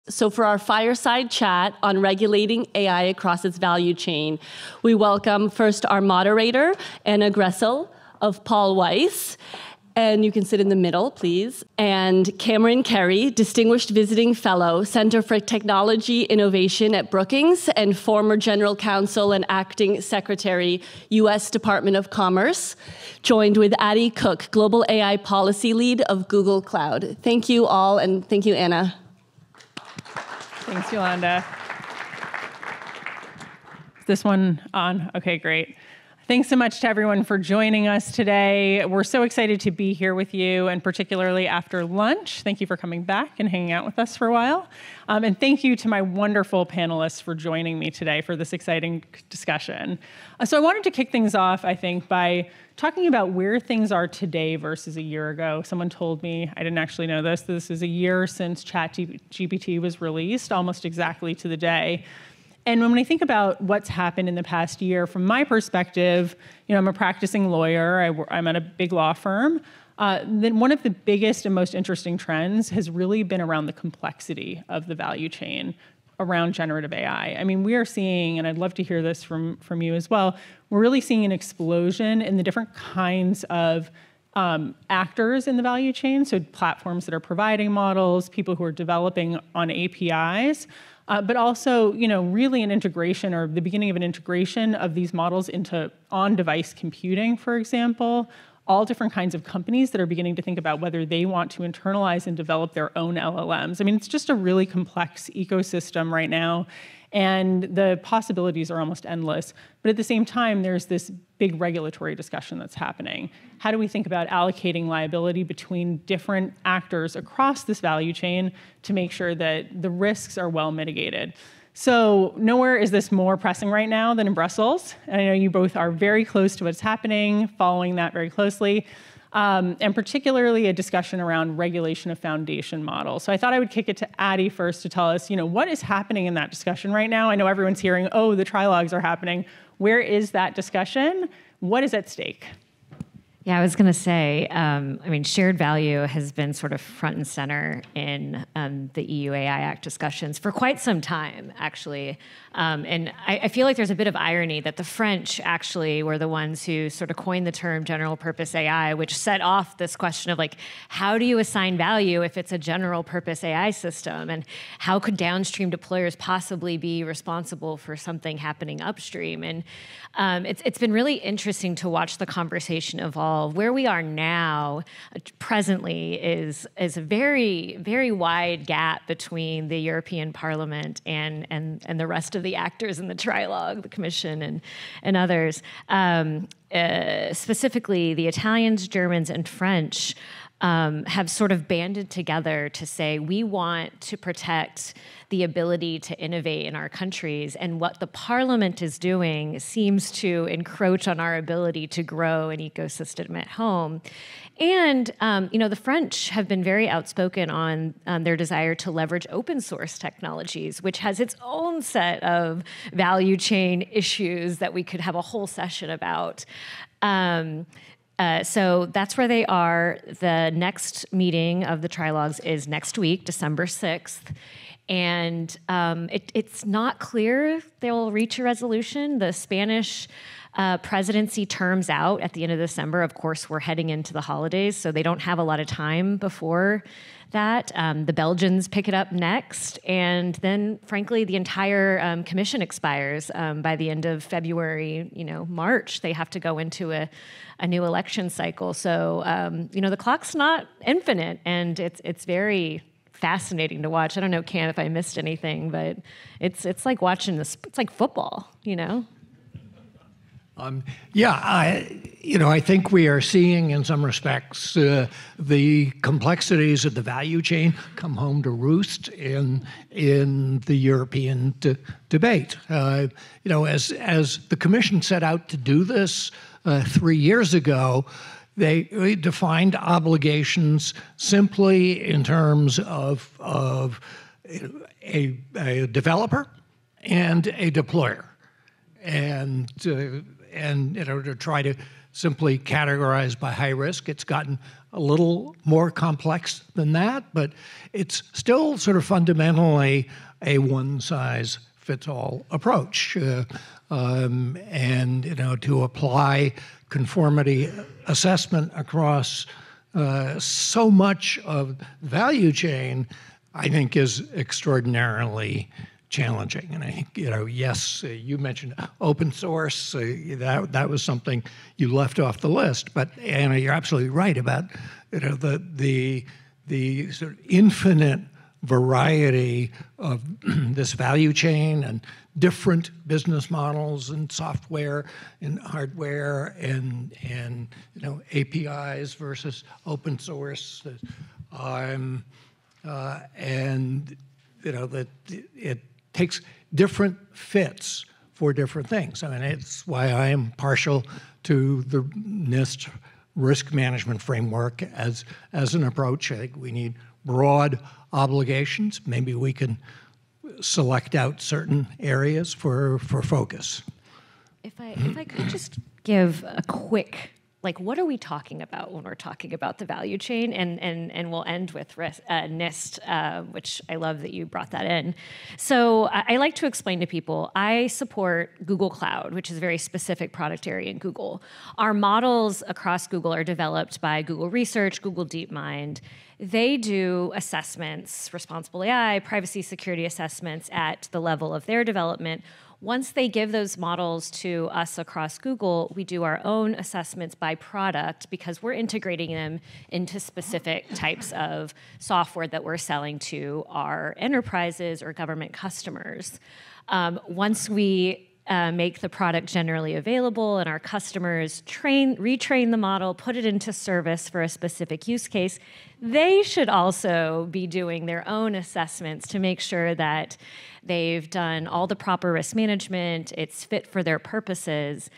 So for our fireside chat on regulating AI across its value chain, we welcome first our moderator, Anna Gressel of Paul Weiss. And you can sit in the middle, please. And Kerry, Distinguished Visiting Fellow, Center for Technology Innovation at Brookings, and former General Counsel and Acting Secretary, U.S. Department of Commerce, joined with Addie Cooke, Global AI Policy Lead of Google Cloud. Thank you all, and thank you, Anna. Thanks, Yolanda. Is this one on? Okay, great. Thanks so much to everyone for joining us today. We're so excited to be here with you, and particularly after lunch. Thank you for coming back and hanging out with us for a while. And thank you to my wonderful panelists for joining me today for this exciting discussion. So I wanted to kick things off, I think, by talking about where things are today versus a year ago. Someone told me, I didn't actually know this is a year since ChatGPT was released, almost exactly to the day. And when I think about what's happened in the past year, from my perspective, I'm a practicing lawyer. I'm at a big law firm. Then one of the biggest and most interesting trends has really been around the complexity of the value chain around generative AI. I mean, we are seeing, and I'd love to hear this from you as well, we're really seeing an explosion in the different kinds of actors in the value chain, so platforms that are providing models, people who are developing on APIs, but also, really an integration or the beginning of an integration of these models into on-device computing, for example, all different kinds of companies that are beginning to think about whether they want to internalize and develop their own LLMs. I mean, it's just a really complex ecosystem right now, and the possibilities are almost endless. But at the same time, there's this big regulatory discussion that's happening. How do we think about allocating liability between different actors across this value chain to make sure that the risks are well mitigated? So nowhere is this more pressing right now than in Brussels. And I know you both are very close to what's happening, following that very closely, and particularly a discussion around regulation of foundation models. So I thought I would kick it to Addie first to tell us, what is happening in that discussion right now? I know everyone's hearing, oh, the trilogues are happening. Where is that discussion? What is at stake? Yeah, I was going to say, shared value has been sort of front and center in the EU AI Act discussions for quite some time, actually. And I feel like there's a bit of irony that the French actually were the ones who sort of coined the term general purpose AI, which set off this question of how do you assign value if it's a general purpose AI system? And how could downstream deployers possibly be responsible for something happening upstream? And it's been really interesting to watch the conversation evolve. Where we are now, presently, is a very, very wide gap between the European Parliament and the rest of the actors in the trilogue, the Commission and others. Specifically, the Italians, Germans, and French have sort of banded together to say we want to protect the ability to innovate in our countries, and what the Parliament is doing seems to encroach on our ability to grow an ecosystem at home. And the French have been very outspoken on their desire to leverage open source technologies, which has its own set of value chain issues that we could have a whole session about. So that's where they are. The next meeting of the trilogues is next week, December 6th. And it's not clear they'll reach a resolution. The Spanish presidency terms out at the end of December. Of course, we're heading into the holidays, so they don't have a lot of time before that. The Belgians pick it up next. And then, frankly, the entire commission expires by the end of February, March. They have to go into a new election cycle. So, the clock's not infinite, and it's very fascinating to watch. I don't know, Cam, if I missed anything, but it's like watching this. It's like football, I think we are seeing, in some respects, the complexities of the value chain come home to roost in the European debate. As the Commission set out to do this 3 years ago, they defined obligations simply in terms of a developer and a deployer, and to try to simply categorized by high risk. It's gotten a little more complex than that, but it's still sort of fundamentally a one-size-fits-all approach. And to apply conformity assessment across so much of the value chain, I think, is extraordinarily challenging. And I think, yes, you mentioned open source. That was something you left off the list. But Anna, you're absolutely right about the sort of infinite variety of this value chain and different business models and software and hardware and APIs versus open source. And that it takes different fits for different things. I mean, it's why I am partial to the NIST risk management framework as an approach. I think we need broad obligations. Maybe we can select out certain areas for focus. If I could just give a quick, what are we talking about when we're talking about the value chain? And we'll end with NIST, which I love that you brought that in. So I like to explain to people, I support Google Cloud, which is a very specific product area in Google. Our models across Google are developed by Google Research, Google DeepMind. They do assessments, responsible AI, privacy security assessments at the level of their development. Once they give those models to us across Google, we do our own assessments by product because we're integrating them into specific types of software that we're selling to our enterprises or government customers. Once we make the product generally available and our customers retrain the model, put it into service for a specific use case, they should also be doing their own assessments to make sure that they've done all the proper risk management, it's fit for their purposes.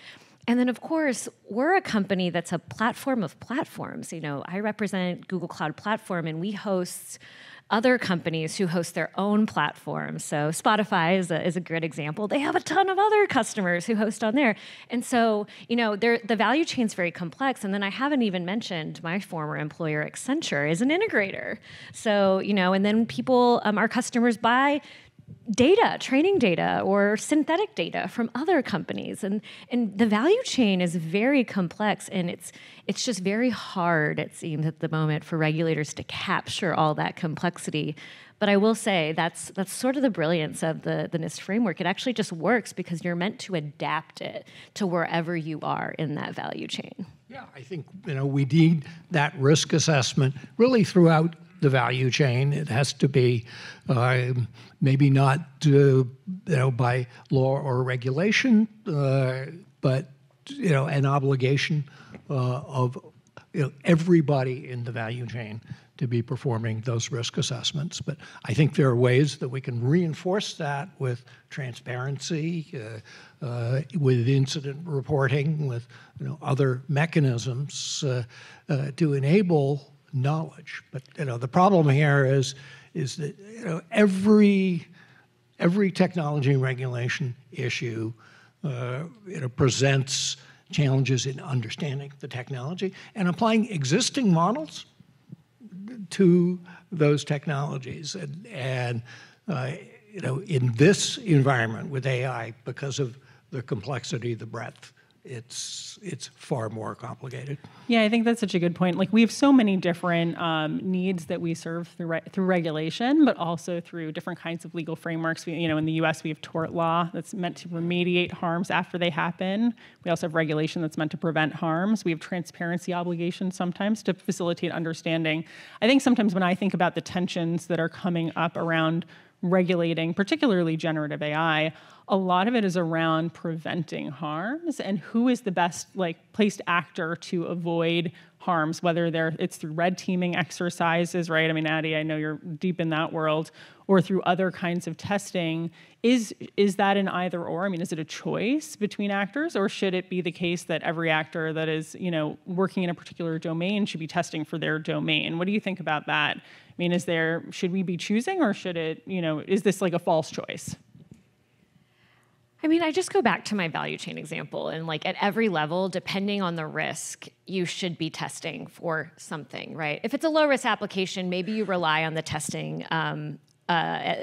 And then, of course, we're a company that's a platform of platforms. I represent Google Cloud Platform, and we host other companies who host their own platforms. So Spotify is a great example. They have a ton of other customers who host on there. And so, the value chain's very complex. And then I haven't even mentioned my former employer, Accenture, is an integrator. So, and then people, our customers buy data, training data, or synthetic data from other companies. And the value chain is very complex, and it's just very hard, it seems, at the moment for regulators to capture all that complexity. But I will say that's sort of the brilliance of the NIST framework. It actually just works because you're meant to adapt it to wherever you are in that value chain. Yeah, I think we need that risk assessment really throughout the value chain. It has to be maybe not by law or regulation, but an obligation of everybody in the value chain to be performing those risk assessments. But I think there are ways that we can reinforce that with transparency, with incident reporting, with other mechanisms to enable knowledge. But the problem here is that every technology and regulation issue presents challenges in understanding the technology and applying existing models to those technologies. And in this environment with AI, because of the complexity, the breadth, it's far more complicated. Yeah, I think that's such a good point. We have so many different needs that we serve through regulation, but also through different kinds of legal frameworks. In the U.S., we have tort law that's meant to remediate harms after they happen. We also have regulation that's meant to prevent harms. We have transparency obligations sometimes to facilitate understanding. I think sometimes when I think about the tensions that are coming up around regulating, particularly generative AI, a lot of it is around preventing harms and who is the best placed actor to avoid harms, whether it's through red teaming exercises, right? I mean, Addie, I know you're deep in that world, or through other kinds of testing. Is that an either or? I mean, is it a choice between actors, or should it be the case that every actor that is, working in a particular domain should be testing for their domain? What do you think about that? I mean, should we be choosing, or should it, is this like a false choice? I mean, I just go back to my value chain example, and like at every level, depending on the risk, you should be testing for something, right? If it's a low risk application, maybe you rely on the testing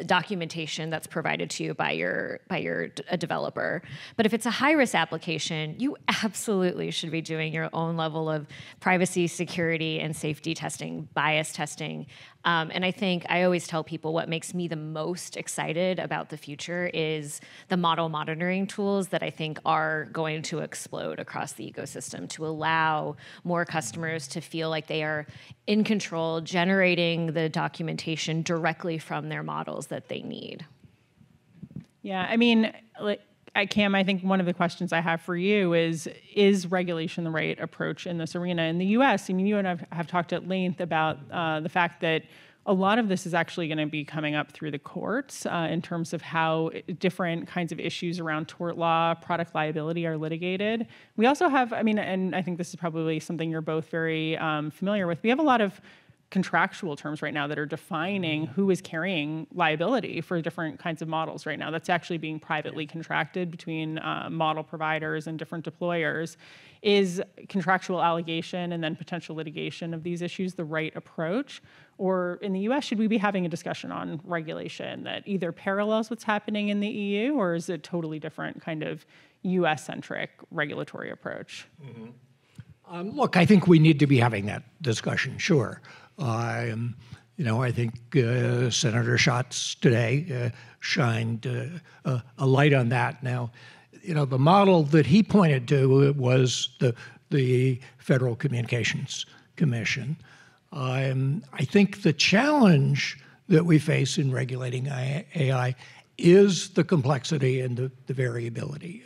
documentation that's provided to you by a developer. But if it's a high risk application, you absolutely should be doing your own level of privacy, security, and safety testing, bias testing. And I think I always tell people what makes me the most excited about the future is the model monitoring tools that I think are going to explode across the ecosystem to allow more customers to feel like they are in control, generating the documentation directly from their models that they need. Yeah, I mean, Cam, I think one of the questions I have for you is regulation the right approach in this arena? In the US, I mean, you and I have talked at length about the fact that a lot of this is actually going to be coming up through the courts in terms of how different kinds of issues around tort law, product liability are litigated. We also have, I mean, and I think this is probably something you're both very familiar with, we have a lot of contractual terms right now that are defining who is carrying liability for different kinds of models right now. That's actually being privately contracted between model providers and different deployers. Is contractual allegation and then potential litigation of these issues the right approach? Or in the US, should we be having a discussion on regulation that either parallels what's happening in the EU, or is it totally different kind of US-centric regulatory approach? Mm-hmm. Look, I think we need to be having that discussion, sure. I think Senator Schatz today shined a light on that. Now, the model that he pointed to was the Federal Communications Commission. I think the challenge that we face in regulating AI is the complexity and the variability.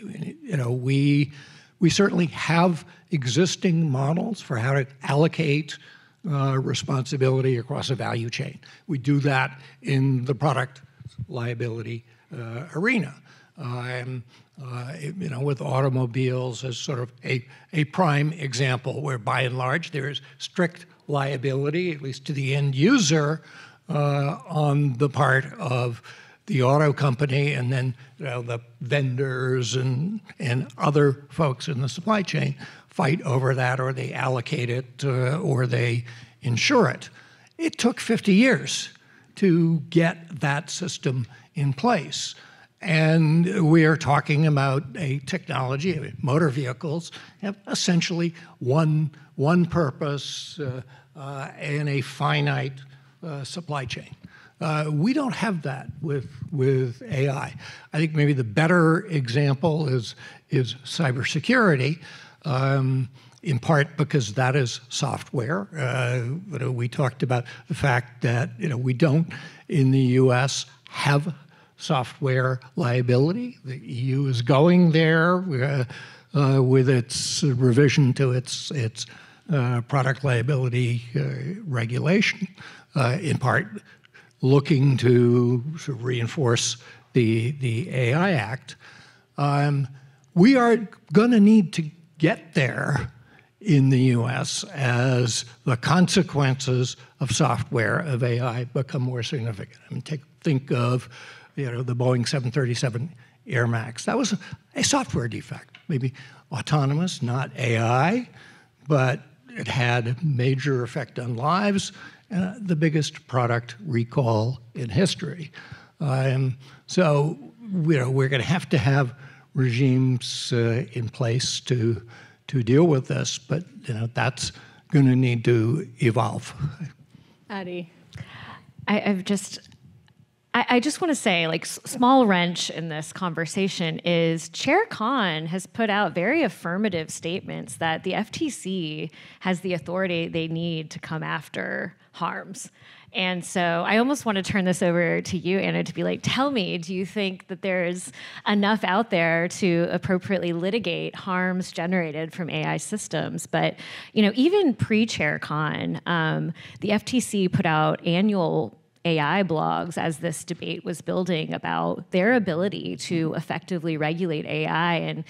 We certainly have existing models for how to allocate responsibility across a value chain. We do that in the product liability arena. With automobiles as sort of a prime example where by and large there is strict liability, at least to the end user, on the part of the auto company, and then the vendors and other folks in the supply chain fight over that, or they allocate it, or they insure it. It took 50 years to get that system in place. And we are talking about a technology, motor vehicles have essentially one purpose and a finite supply chain. We don't have that with AI. I think maybe the better example is cybersecurity, in part because that is software. We talked about the fact that we don't in the U.S. have software liability. The EU is going there with its revision to its product liability regulation, in part looking to sort of reinforce the AI Act. We are going to need to get there in the U.S. as the consequences of software of AI become more significant. I mean, think of the Boeing 737 Air Max. That was a software defect, maybe autonomous, not AI, but it had a major effect on lives, the biggest product recall in history. So we're going to have regimes in place to deal with this, but that's going to need to evolve. Addie. I just want to say, small wrench in this conversation is Chair Khan has put out very affirmative statements that the FTC has the authority they need to come after harms. And so I almost want to turn this over to you, Anna, to be like, tell me, do you think that there's enough out there to appropriately litigate harms generated from AI systems? But, even pre-Chair Khan, the FTC put out annual AI blogs as this debate was building about their ability to effectively regulate AI. And,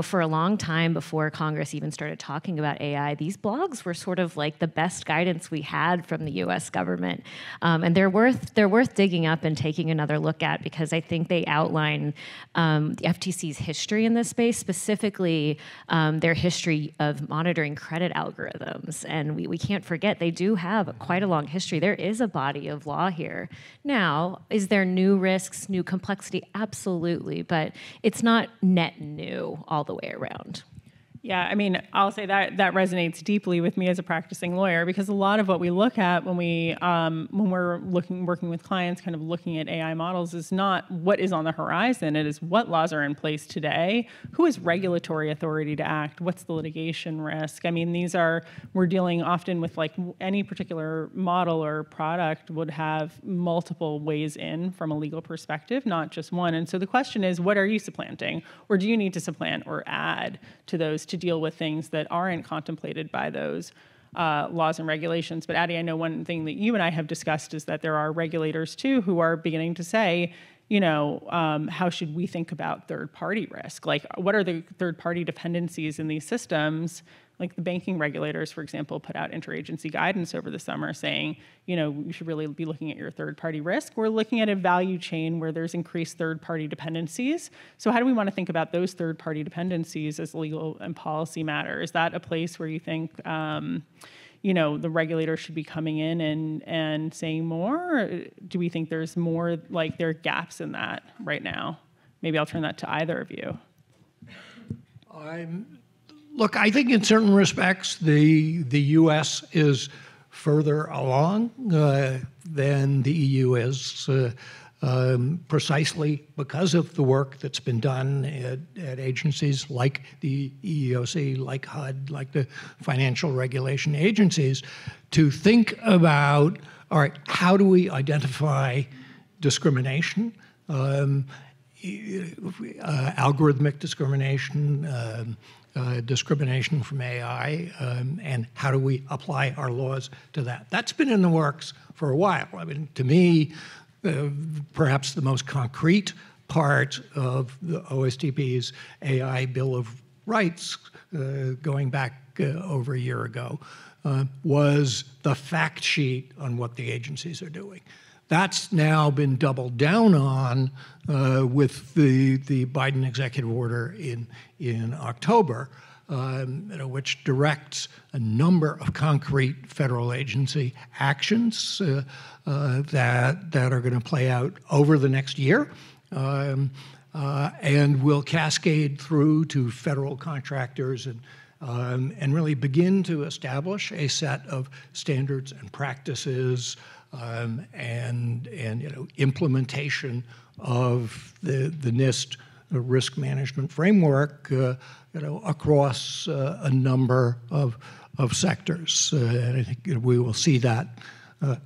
for a long time before Congress even started talking about AI, these blogs were sort of like the best guidance we had from the US government. And they're worth digging up and taking another look at, because I think they outline the FTC's history in this space, specifically their history of monitoring credit algorithms. And we can't forget they do have quite a long history. There is a body of law here. Now, is there new risks, new complexity? Absolutely, but it's not net new all the way around. Yeah, I mean, I'll say that resonates deeply with me as a practicing lawyer, because a lot of what we look at when we're working with clients, kind of looking at AI models, is not what is on the horizon. It is what laws are in place today, who has regulatory authority to act, what's the litigation risk. I mean, we're dealing often with, like, any particular model or product would have multiple ways in from a legal perspective, not just one. And so the question is, what are you supplanting, or do you need to supplant or add to those to deal with things that aren't contemplated by those laws and regulations? But Addie, I know one thing that you and I have discussed is that there are regulators too who are beginning to say, how should we think about third-party risk? Like, what are the third-party dependencies in these systems? Like the banking regulators, for example, put out interagency guidance over the summer saying, you should really be looking at your third-party risk. We're looking at a value chain where there's increased third-party dependencies. So how do we want to think about those third-party dependencies as legal and policy matter? Is that a place where you think, the regulator should be coming in and saying more? Or do we think there's more, like, there are gaps in that right now? Maybe I'll turn that to either of you. Look, I think in certain respects, the U.S. is further along than the EU is, precisely because of the work that's been done at agencies like the EEOC, like HUD, like the financial regulation agencies, to think about, all right, how do we identify discrimination, algorithmic discrimination, discrimination from AI, and how do we apply our laws to that? That's been in the works for a while. I mean, to me, perhaps the most concrete part of the OSTP's AI Bill of Rights, going back over a year ago, was the fact sheet on what the agencies are doing. That's now been doubled down on with the Biden executive order in October, which directs a number of concrete federal agency actions that are going to play out over the next year and will cascade through to federal contractors and really begin to establish a set of standards and practices and implementation of the NIST risk management framework across a number of sectors. And I think we will see that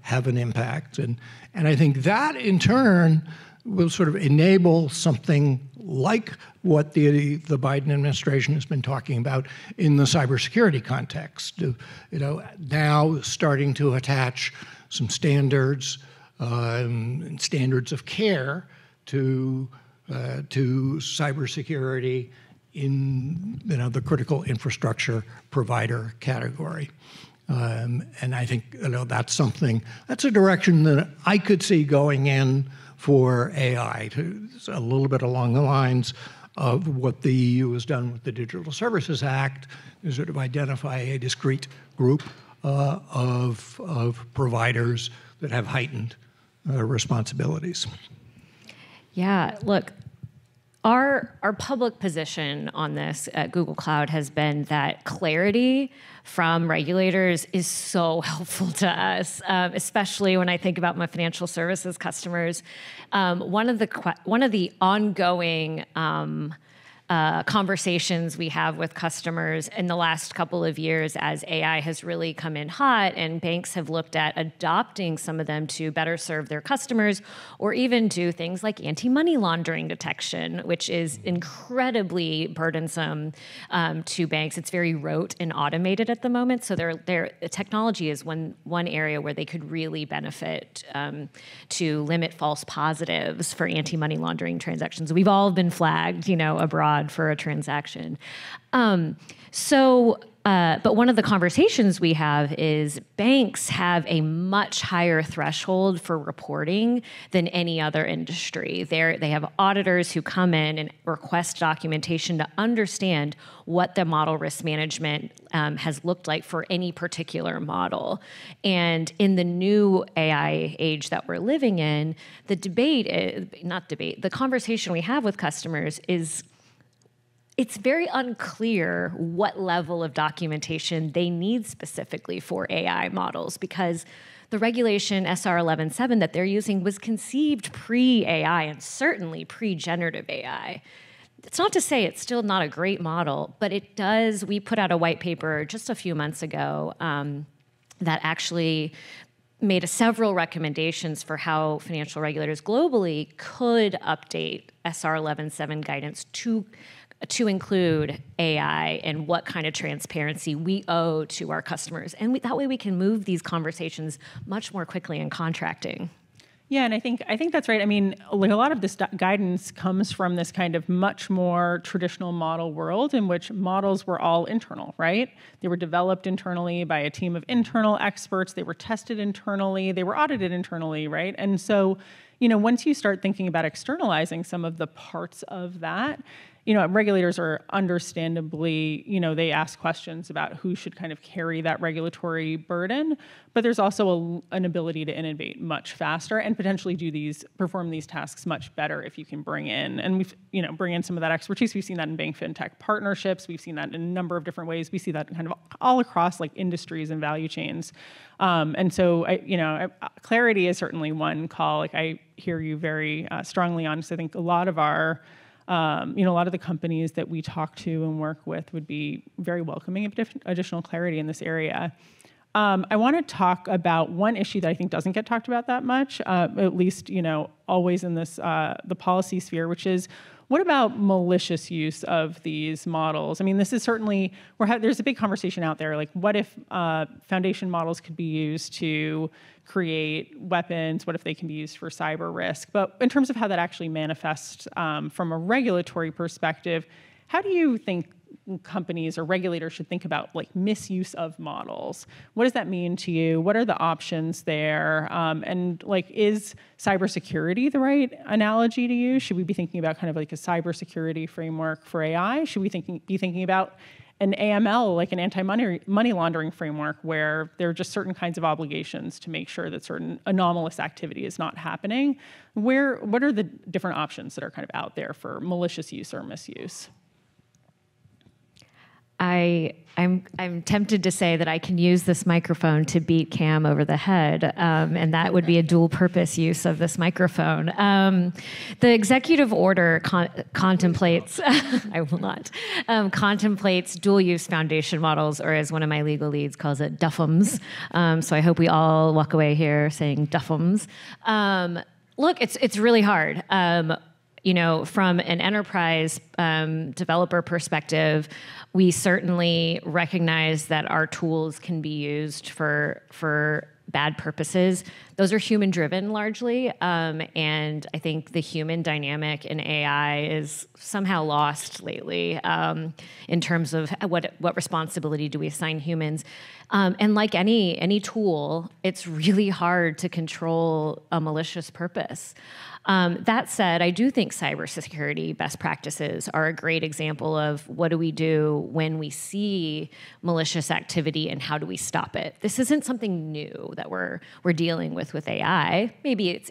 have an impact. And I think that in turn will sort of enable something like what the Biden administration has been talking about in the cybersecurity context. Now starting to attach some standards, standards of care to cybersecurity in the critical infrastructure provider category. And I think that's a direction that I could see going in for AI, a little bit along the lines of what the EU has done with the Digital Services Act, to sort of identify a discrete group of providers that have heightened responsibilities. Yeah, look, our public position on this at Google Cloud has been that clarity from regulators is so helpful to us, especially when I think about my financial services customers. One of the ongoing conversations we have with customers in the last couple of years as AI has really come in hot and banks have looked at adopting some of them to better serve their customers or even do things like anti-money laundering detection, which is incredibly burdensome to banks. It's very rote and automated at the moment. So their technology is one area where they could really benefit to limit false positives for anti-money laundering transactions. We've all been flagged, abroad for a transaction. But one of the conversations we have is banks have a much higher threshold for reporting than any other industry. They have auditors who come in and request documentation to understand what the model risk management has looked like for any particular model. And in the new AI age that we're living in, the conversation we have with customers is it's very unclear what level of documentation they need specifically for AI models because the regulation SR 11.7 that they're using was conceived pre-AI and certainly pre-generative AI. It's not to say it's still not a great model, but it does. We put out a white paper just a few months ago that actually made several recommendations for how financial regulators globally could update SR 11.7 guidance to include AI and what kind of transparency we owe to our customers. And that way we can move these conversations much more quickly in contracting. Yeah, and I think that's right. I mean, like a lot of this guidance comes from this kind of much more traditional model world in which models were all internal, right? They were developed internally by a team of internal experts. They were tested internally. They were audited internally, right? And so, once you start thinking about externalizing some of the parts of that, regulators are understandably, they ask questions about who should kind of carry that regulatory burden, but there's also an ability to innovate much faster and potentially perform these tasks much better if you can bring in some of that expertise. We've seen that in bank fintech partnerships. We've seen that in a number of different ways. We see that kind of all across like industries and value chains. And so, clarity is certainly one call. Like I hear you very strongly on. So I think a lot of our a lot of the companies that we talk to and work with would be very welcoming of additional clarity in this area. I want to talk about one issue that I think doesn't get talked about that much, at least, always in this the policy sphere, which is what about malicious use of these models? I mean, this is certainly, there's a big conversation out there, like what if foundation models could be used to create weapons? What if they can be used for cyber risk? But in terms of how that actually manifests from a regulatory perspective, how do you think companies or regulators should think about like misuse of models? What does that mean to you? What are the options there? And like, is cybersecurity the right analogy to use? Should we be thinking about kind of like a cybersecurity framework for AI? Should we be thinking about an AML, like an anti-money laundering framework, where there are just certain kinds of obligations to make sure that certain anomalous activity is not happening? What are the different options that are kind of out there for malicious use or misuse? I'm tempted to say that I can use this microphone to beat Cam over the head, and that would be a dual purpose use of this microphone. The executive order contemplates, I will not, contemplates dual use foundation models, or as one of my legal leads calls it, DUFMs. So I hope we all walk away here saying DUFMs. Look, it's really hard. From an enterprise developer perspective, we certainly recognize that our tools can be used for bad purposes. Those are human-driven largely, and I think the human dynamic in AI is somehow lost lately in terms of what responsibility do we assign humans. And like any tool, it's really hard to control a malicious purpose. That said, I do think cybersecurity best practices are a great example of what do we do when we see malicious activity and how do we stop it. This isn't something new that we're dealing with with AI. Maybe it's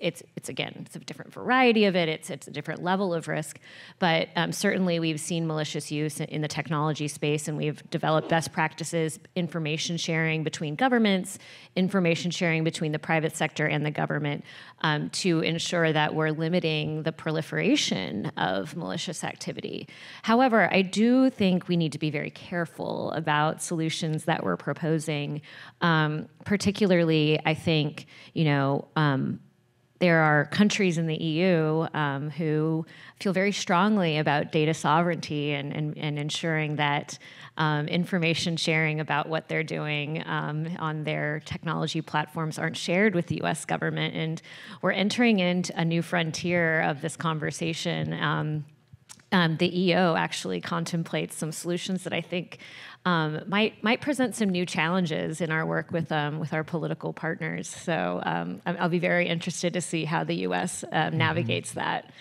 a different variety of it. It's a different level of risk, but certainly we've seen malicious use in the technology space, and we've developed best practices, information sharing between governments, information sharing between the private sector and the government, to ensure that we're limiting the proliferation of malicious activity. However, I do think we need to be very careful about solutions that we're proposing. Particularly, I think, there are countries in the EU who feel very strongly about data sovereignty and ensuring that information sharing about what they're doing on their technology platforms aren't shared with the US government. And we're entering into a new frontier of this conversation. The EO actually contemplates some solutions that I think might present some new challenges in our work with our political partners. So I'll be very interested to see how the U.S. navigates that.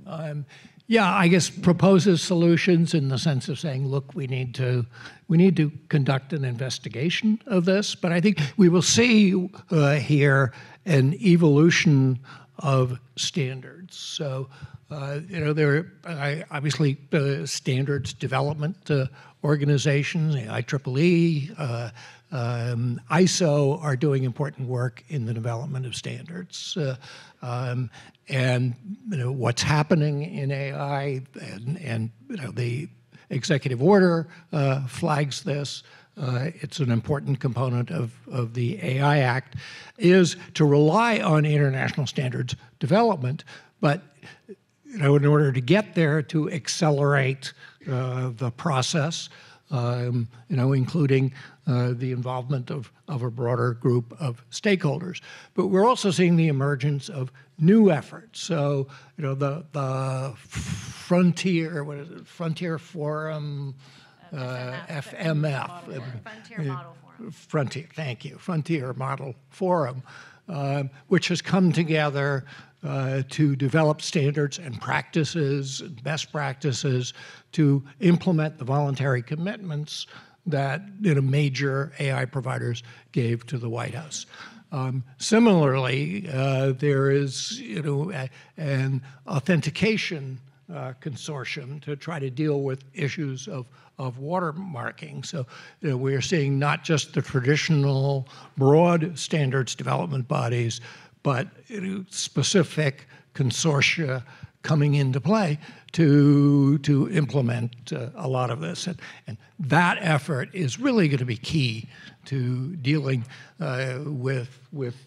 I guess proposes solutions in the sense of saying, look, we need to conduct an investigation of this. But I think we will see here an evolution of standards. So there are obviously standards development organizations, the IEEE, ISO are doing important work in the development of standards. And what's happening in AI, and the executive order flags this. It's an important component of the AI Act, is to rely on international standards development, but in order to get there, to accelerate the process, including the involvement of a broader group of stakeholders. But we're also seeing the emergence of new efforts. So, the Frontier, Frontier Forum, FMF. Frontier Model Forum. Frontier, thank you. Frontier Model Forum, which has come together to develop standards and practices, best practices, to implement the voluntary commitments that major AI providers gave to the White House. Similarly, there is an authentication consortium to try to deal with issues of watermarking. So we're seeing not just the traditional broad standards development bodies, but specific consortia coming into play to implement a lot of this. And that effort is really going to be key to dealing with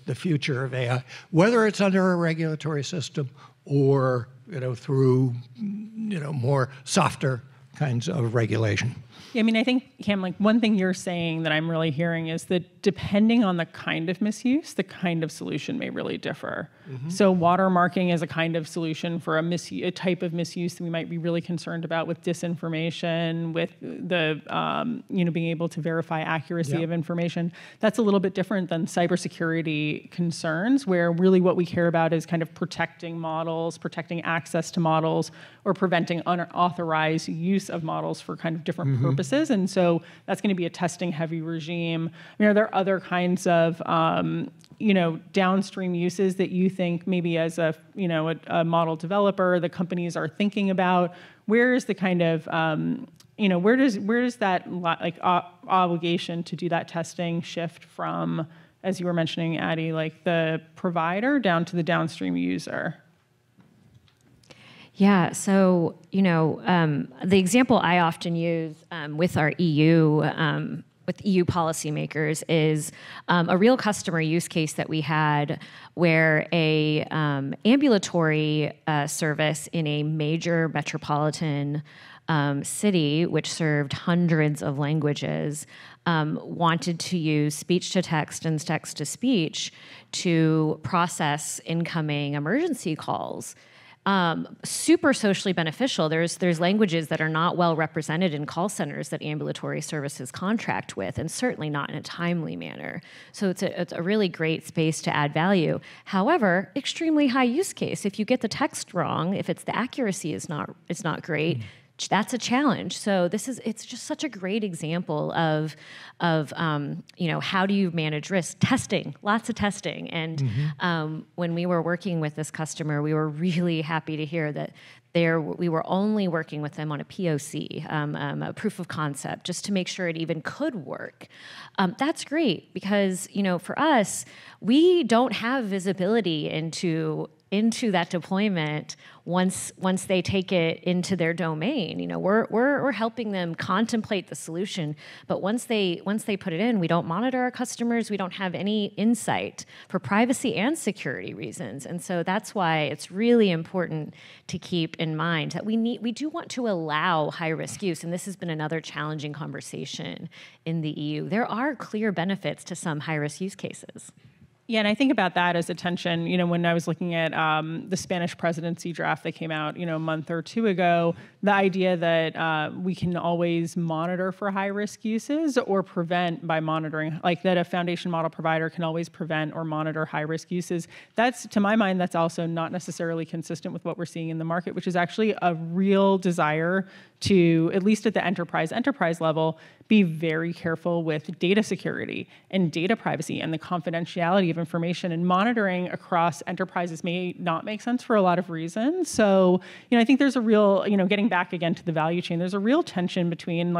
the future of AI, whether it's under a regulatory system or through more softer kinds of regulation. Yeah, I think, Cam, one thing you're saying that I'm really hearing is that depending on the kind of misuse, the kind of solution may really differ. Mm-hmm. So watermarking is a kind of solution for a type of misuse that we might be really concerned about, with disinformation, with the being able to verify accuracy of information. That's a little bit different than cybersecurity concerns, where really what we care about is kind of protecting models, protecting access to models, or preventing unauthorized use of models for kind of different purposes. And so that's going to be a testing heavy regime. Are there other kinds of downstream uses that you think maybe as a model developer, the companies are thinking about? Where is the kind of where does that obligation to do that testing shift from, as you were mentioning, Addie, the provider down to the downstream user? Yeah, so, the example I often use with our EU, with EU policymakers is a real customer use case that we had where a ambulatory service in a major metropolitan city, which served hundreds of languages, wanted to use speech-to-text and text-to-speech to process incoming emergency calls. Super socially beneficial. There's languages that are not well represented in call centers that ambulatory services contract with, and certainly not in a timely manner. So it's a really great space to add value. However, extremely high use case. If you get the text wrong, if the accuracy is not great, that's a challenge. So it's just such a great example of how do you manage risk? Testing, lots of testing. And when we were working with this customer, we were really happy to hear that we were only working with them on a POC, a proof of concept, just to make sure it even could work. That's great because, for us, we don't have visibility into that deployment once they take it into their domain. We're helping them contemplate the solution, but once they put it in, we don't monitor our customers. We don't have any insight for privacy and security reasons. And so that's why it's really important to keep in mind that we do want to allow high-risk use, and this has been another challenging conversation in the EU. There are clear benefits to some high-risk use cases. Yeah, and I think about that as a tension. When I was looking at the Spanish presidency draft that came out, a month or two ago, the idea that we can always monitor for high-risk uses or prevent by monitoring, like that a foundation model provider can always prevent or monitor high-risk uses. That's, to my mind, that's also not necessarily consistent with what we're seeing in the market, which is actually a real desire to, at least at the enterprise level, be very careful with data security and data privacy and the confidentiality of information, and monitoring across enterprises may not make sense for a lot of reasons. So, I think there's a real, getting back again to the value chain, there's a real tension between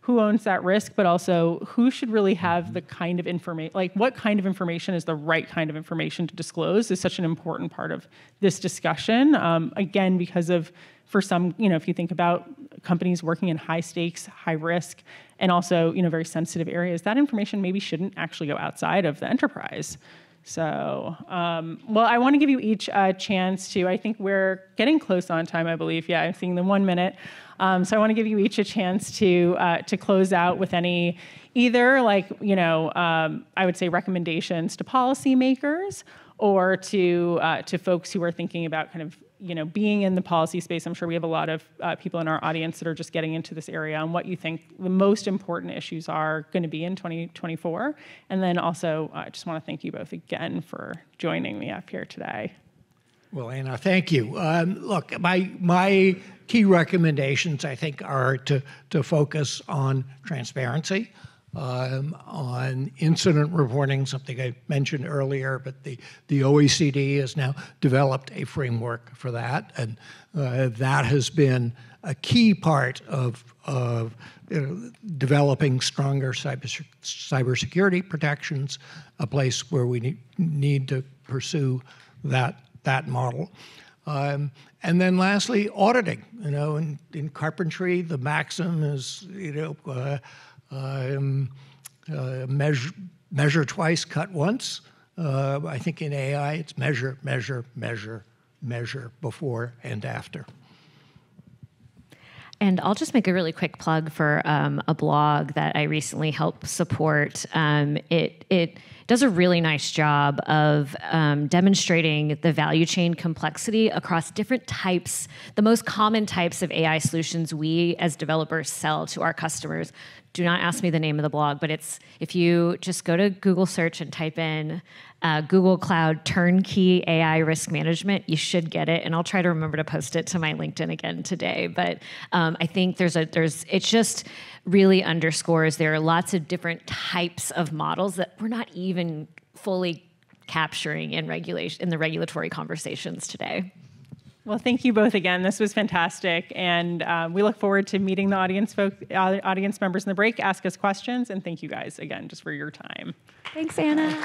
who owns that risk, but also who should really have the kind of information, what kind of information is the right kind of information to disclose is such an important part of this discussion. Again, because of, for some, if you think about companies working in high stakes, high risk, and also, very sensitive areas, that information maybe shouldn't actually go outside of the enterprise. So, well, I want to give you each a chance to, I think we're getting close on time, I believe. Yeah, I'm seeing the 1 minute. So I want to give you each a chance to close out with any, either I would say recommendations to policymakers or to folks who are thinking about kind of, being in the policy space. I'm sure we have a lot of people in our audience that are just getting into this area, and what you think the most important issues are going to be in 2024. And then also, I just want to thank you both again for joining me up here today. Well, Anna, thank you. Look, my key recommendations, I think, are to focus on transparency, on incident reporting, something I mentioned earlier, but the OECD has now developed a framework for that, and that has been a key part of developing stronger cybersecurity protections, a place where we need to pursue that model. And then lastly, auditing. In carpentry, the maxim is, measure twice, cut once. I think in AI, it's measure, measure, measure, measure before and after. And I'll just make a really quick plug for a blog that I recently helped support. It does a really nice job of demonstrating the value chain complexity across different types, the most common types of AI solutions we as developers sell to our customers. Do not ask me the name of the blog, but if you just go to Google search and type in Google Cloud Turnkey AI Risk Management, you should get it. And I'll try to remember to post it to my LinkedIn again today. But I think it just really underscores there are lots of different types of models that we're not even fully capturing in the regulatory conversations today. Well, thank you both again. This was fantastic, and we look forward to meeting the audience members in the break. Ask us questions, and thank you guys again just for your time. Thanks, Anna.